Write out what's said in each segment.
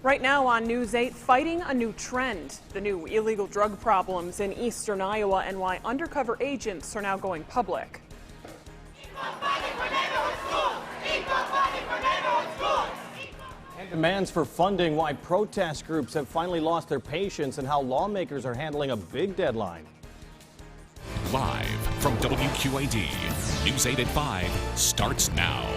Right now on News 8, fighting a new trend, the new illegal drug problems in eastern Iowa and why undercover agents are now going public. And demands for funding, why protest groups have finally lost their patience, and how lawmakers are handling a big deadline. Live from WQAD, News 8 at 5 starts now.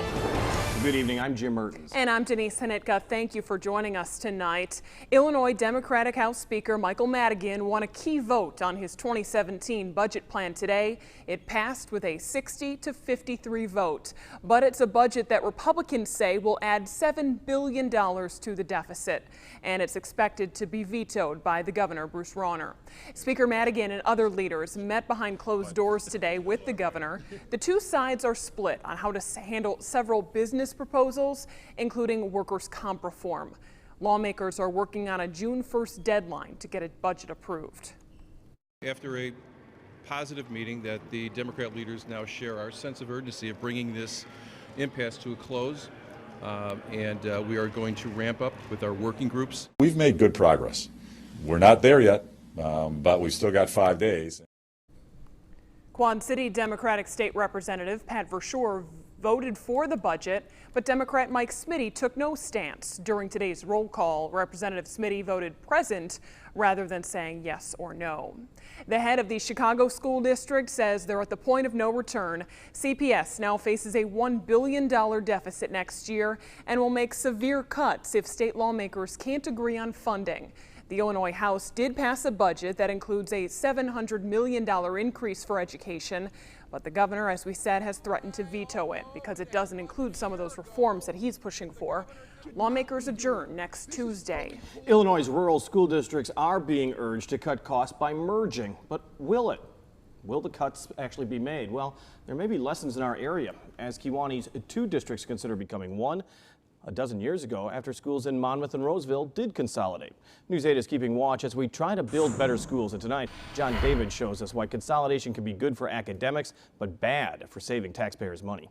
Good evening, I'm Jim Mertens. And I'm Denise Hanitka. Thank you for joining us tonight. Illinois Democratic House Speaker Michael Madigan won a key vote on his 2017 budget plan today. It passed with a 60-53 vote. But it's a budget that Republicans say will add $7 billion to the deficit. And it's expected to be vetoed by the governor, Bruce Rauner. Speaker Madigan and other leaders met behind closed doors today with the governor. The two sides are split on how to handle several business proposals, including workers' comp reform. Lawmakers are working on a June 1st deadline to get a budget approved. After a positive meeting that the Democrat leaders now share our sense of urgency of bringing this impasse to a close, and we are going to ramp up with our working groups. We've made good progress. We're not there yet, but we've still got 5 days. Quad City Democratic State Representative Pat Verschoor voted for the budget, but Democrat Mike Smitty took no stance. During today's roll call, Representative Smitty voted present rather than saying yes or no. The head of the Chicago School District says they're at the point of no return. CPS now faces a $1 billion deficit next year and will make severe cuts if state lawmakers can't agree on funding. The Illinois House did pass a budget that includes a $700 million increase for education, but the governor, as we said, has threatened to veto it because it doesn't include some of those reforms that he's pushing for. Lawmakers adjourn next Tuesday. Illinois' rural school districts are being urged to cut costs by merging, but will it? Will the cuts actually be made? Well, there may be lessons in our area, as Kewauney's two districts consider becoming one. A dozen years ago, after schools in Monmouth and Roseville did consolidate. News 8 is keeping watch as we try to build better schools. And tonight, John David shows us why consolidation can be good for academics, but bad for saving taxpayers' money.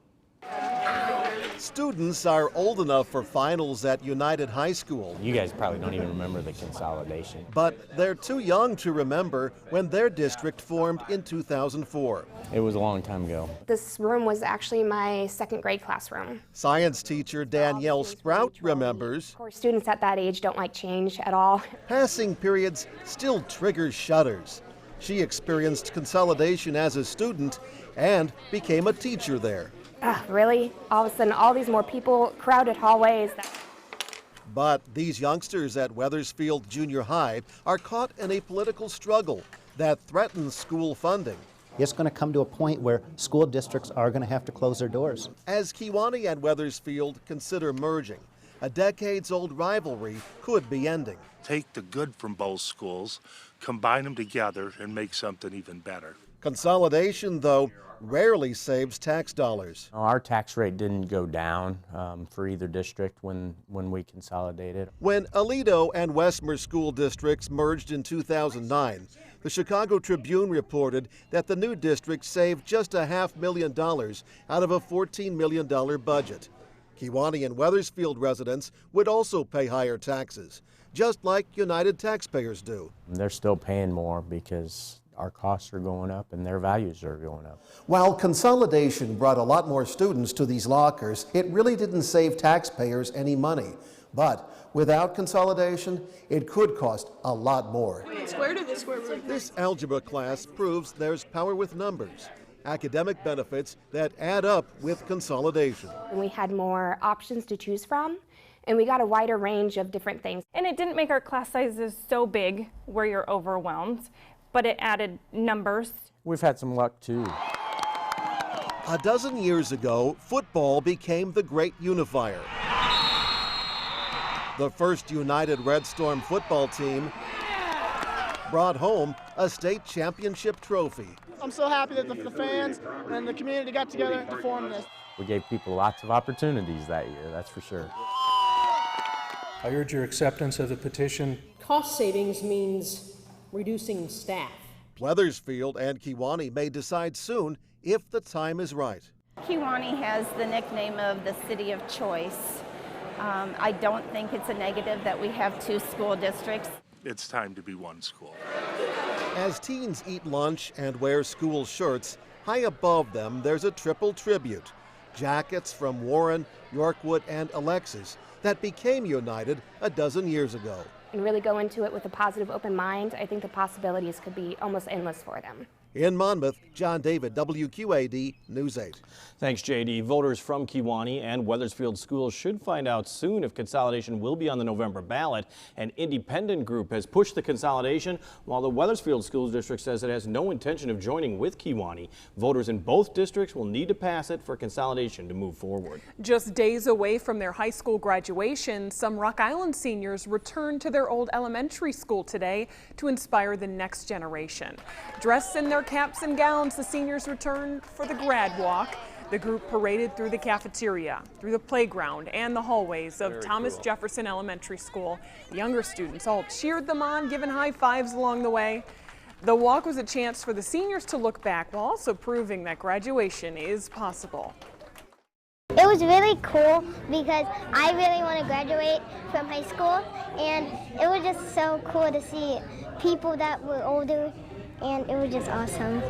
Students are old enough for finals at United High School. You guys probably don't even remember the consolidation. But they're too young to remember when their district formed in 2004. It was a long time ago. This room was actually my second grade classroom. Science teacher Danielle Sprout remembers. Of course, students at that age don't like change at all. Passing periods still trigger shudders. She experienced consolidation as a student and became a teacher there. Really? All of a sudden, all these more people, crowded hallways. But these youngsters at Weathersfield Junior High are caught in a political struggle that threatens school funding. It's going to come to a point where school districts are going to have to close their doors. As Kewauney and Weathersfield consider merging, a decades-old rivalry could be ending. Take the good from both schools, combine them together, and make something even better. Consolidation, though, rarely saves tax dollars. Our tax rate didn't go down for either district when we consolidated. When Aledo and Westmer school districts merged in 2009, the Chicago Tribune reported that the new district saved just $500,000 out of a $14 million budget. Kewauney and Weathersfield residents would also pay higher taxes, just like United taxpayers do. They're still paying more because our costs are going up and their values are going up. While consolidation brought a lot more students to these lockers, it really didn't save taxpayers any money. But without consolidation, it could cost a lot more. Square to the square root. This algebra class proves there's power with numbers, academic benefits that add up with consolidation. And we had more options to choose from, and we got a wider range of different things. And it didn't make our class sizes so big where you're overwhelmed, but it added numbers. We've had some luck too. A dozen years ago, football became the great unifier. The first United Red Storm football team brought home a state championship trophy. I'm so happy that the fans and the community got together to form this. We gave people lots of opportunities that year, that's for sure. I urge your acceptance of the petition. Cost savings means reducing staff. Weathersfield and Kewauney may decide soon if the time is right. Kewauney has the nickname of the City of Choice. I don't think it's a negative that we have 2 school districts. It's time to be one school. As teens eat lunch and wear school shirts, high above them there's a triple tribute. Jackets from Warren, Yorkwood, and Alexis that became United a dozen years ago. And really go into it with a positive, open mind. I think the possibilities could be almost endless for them. In Monmouth, John David, WQAD News 8. Thanks, JD. Voters from Kewanee and Weathersfield schools should find out soon if consolidation will be on the November ballot. An independent group has pushed the consolidation, while the Weathersfield School District says it has no intention of joining with Kewanee. Voters in both districts will need to pass it for consolidation to move forward. Just days away from their high school graduation, some Rock Island seniors returned to their old elementary school today to inspire the next generation. Dressed in their caps and gowns, the seniors returned for the grad walk. The group paraded through the cafeteria, through the playground, and the hallways of Thomas Jefferson Elementary School. The younger students all cheered them on, giving high fives along the way. The walk was a chance for the seniors to look back while also proving that graduation is possible. It was really cool because I really want to graduate from high school, and it was just so cool to see people that were older, and it was just awesome.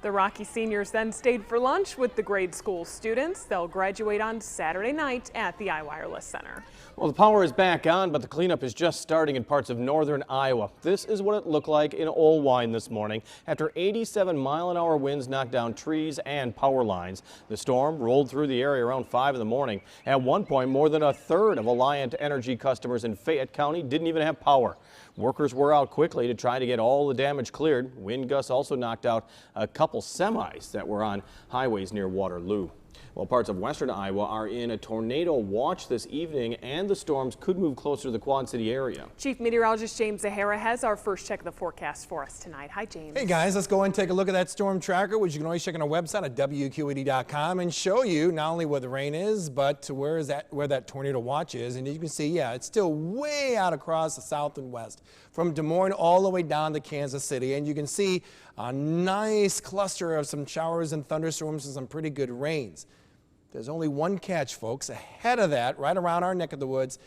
The Rocky seniors then stayed for lunch with the grade school students. They'll graduate on Saturday night at the iWireless Center. Well, the power is back on, but the cleanup is just starting in parts of northern Iowa. This is what it looked like in Olwine this morning after 87-mile-an-hour winds knocked down trees and power lines. The storm rolled through the area around 5 in the morning. At one point, more than a third of Alliant Energy customers in Fayette County didn't even have power. Workers were out quickly to try to get all the damage cleared. Wind gusts also knocked out a couple semis that were on highways near Waterloo. Well, parts of western Iowa are in a tornado watch this evening, and the storms could move closer to the Quad City area. Chief Meteorologist James Zahara has our first check of the forecast for us tonight. Hi, James. Hey, guys, let's go and take a look at that storm tracker, which you can always check on our website at WQAD.com and show you not only where the rain is, but where that tornado watch is. And you can see, yeah, it's still way out across the south and west, from Des Moines all the way down to Kansas City. And you can see a nice cluster of some showers and thunderstorms and some pretty good rains. There's only one catch, folks. Ahead of that, right around our neck of the woods,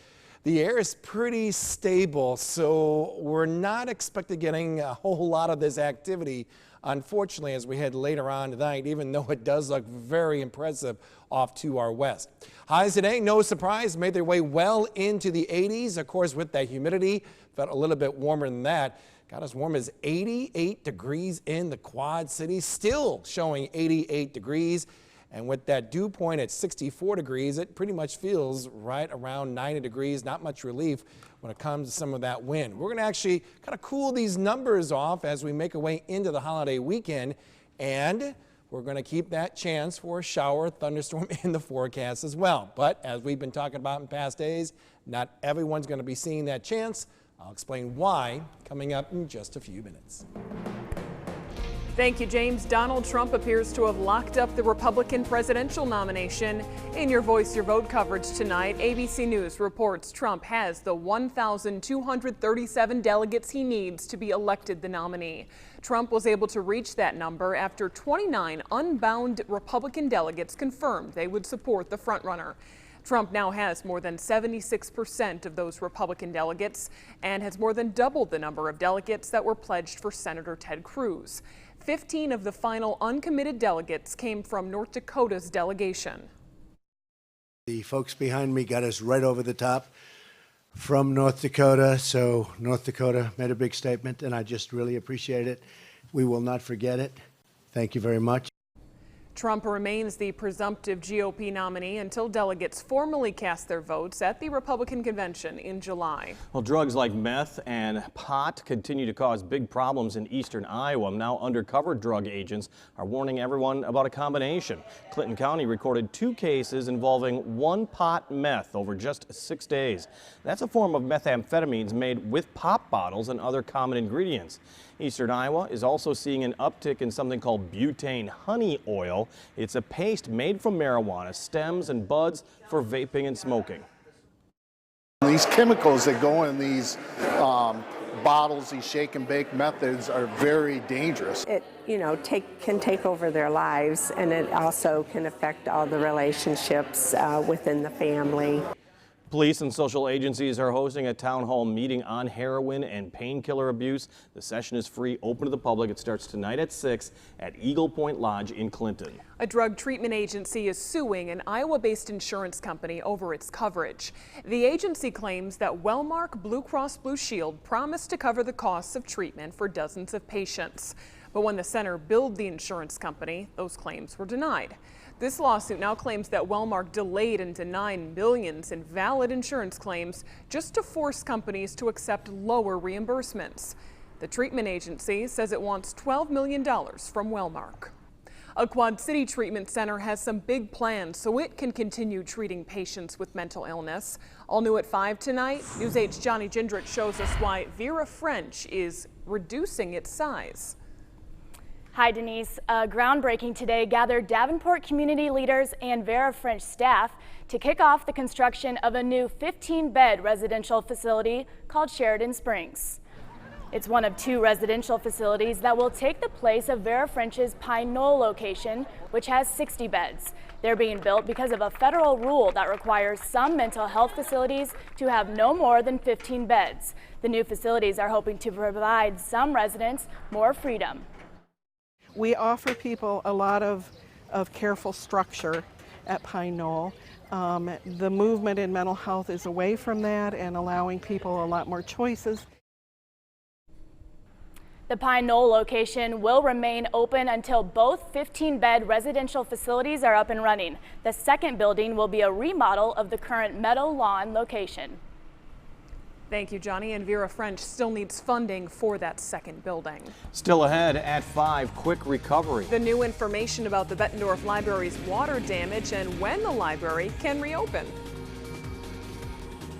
the air is pretty stable, so we're not expected getting a whole lot of this activity, unfortunately, as we head later on tonight, even though it does look very impressive off to our west. Highs today, no surprise, made their way well into the 80s. Of course, with that humidity, felt a little bit warmer than that. Got as warm as 88 degrees in the Quad Cities, still showing 88 degrees. And with that dew point at 64 degrees, it pretty much feels right around 90 degrees. Not much relief when it comes to some of that wind. We're going to actually kind of cool these numbers off as we make our way into the holiday weekend. And we're going to keep that chance for a shower, thunderstorm in the forecast as well. But as we've been talking about in past days, not everyone's going to be seeing that chance. I'll explain why coming up in just a few minutes. Thank you, James. Donald Trump appears to have locked up the Republican presidential nomination. In your Voice Your Vote coverage tonight, ABC News reports Trump has the 1,237 delegates he needs to be elected the nominee. Trump was able to reach that number after 29 unbound Republican delegates confirmed they would support the frontrunner. Trump now has more than 76% of those Republican delegates and has more than doubled the number of delegates that were pledged for Senator Ted Cruz. 15 of the final uncommitted delegates came from North Dakota's delegation. The folks behind me got us right over the top from North Dakota, so North Dakota made a big statement, and I just really appreciate it. We will not forget it. Thank you very much. Trump remains the presumptive GOP nominee until delegates formally cast their votes at the Republican convention in July. Well, drugs like meth and pot continue to cause big problems in eastern Iowa. Now, undercover drug agents are warning everyone about a combination. Clinton County recorded 2 cases involving 1 pot meth over just 6 days. That's a form of methamphetamines made with pop bottles and other common ingredients. Eastern Iowa is also seeing an uptick in something called butane honey oil. It's a paste made from marijuana stems and buds for vaping and smoking. These chemicals that go in these bottles, these shake and bake methods, are very dangerous. It, can take over their lives, and it also can affect all the relationships within the family. Police and social agencies are hosting a town hall meeting on heroin and painkiller abuse. The session is free, open to the public. It starts tonight at 6 at Eagle Point Lodge in Clinton. A drug treatment agency is suing an Iowa-based insurance company over its coverage. The agency claims that Wellmark Blue Cross Blue Shield promised to cover the costs of treatment for dozens of patients. But when the center billed the insurance company, those claims were denied. This lawsuit now claims that Wellmark delayed and denied millions in valid insurance claims just to force companies to accept lower reimbursements. The treatment agency says it wants $12 million from Wellmark. A Quad City treatment center has some big plans so it can continue treating patients with mental illness. All new at 5 tonight, News 8's Johnny Gindrich shows us why Vera French is reducing its size. Hi, Denise. Groundbreaking today gathered Davenport community leaders and Vera French staff to kick off the construction of a new 15-bed residential facility called Sheridan Springs. It's one of 2 residential facilities that will take the place of Vera French's Pine Knoll location, which has 60 beds. They're being built because of a federal rule that requires some mental health facilities to have no more than 15 beds. The new facilities are hoping to provide some residents more freedom. We offer people a lot of careful structure at Pine Knoll. The movement in mental health is away from that and allowing people a lot more choices. The Pine Knoll location will remain open until both 15-bed residential facilities are up and running. The second building will be a remodel of the current Meadow Lawn location. Thank you, Johnny. And Vera French still needs funding for that second building. Still ahead at 5, quick recovery. The new information about the Bettendorf Library's water damage and when the library can reopen.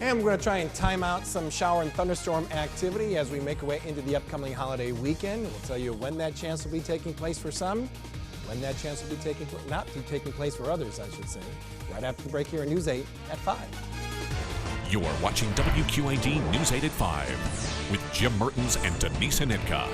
And we're going to try and time out some shower and thunderstorm activity as we make our way into the upcoming holiday weekend. We'll tell you when that chance will be taking place for some, when that chance will be not taking place for others, I should say, right after the break here on News 8 at 5. You are watching WQAD News 8 at 5 with Jim Mertens and Denise Anitka.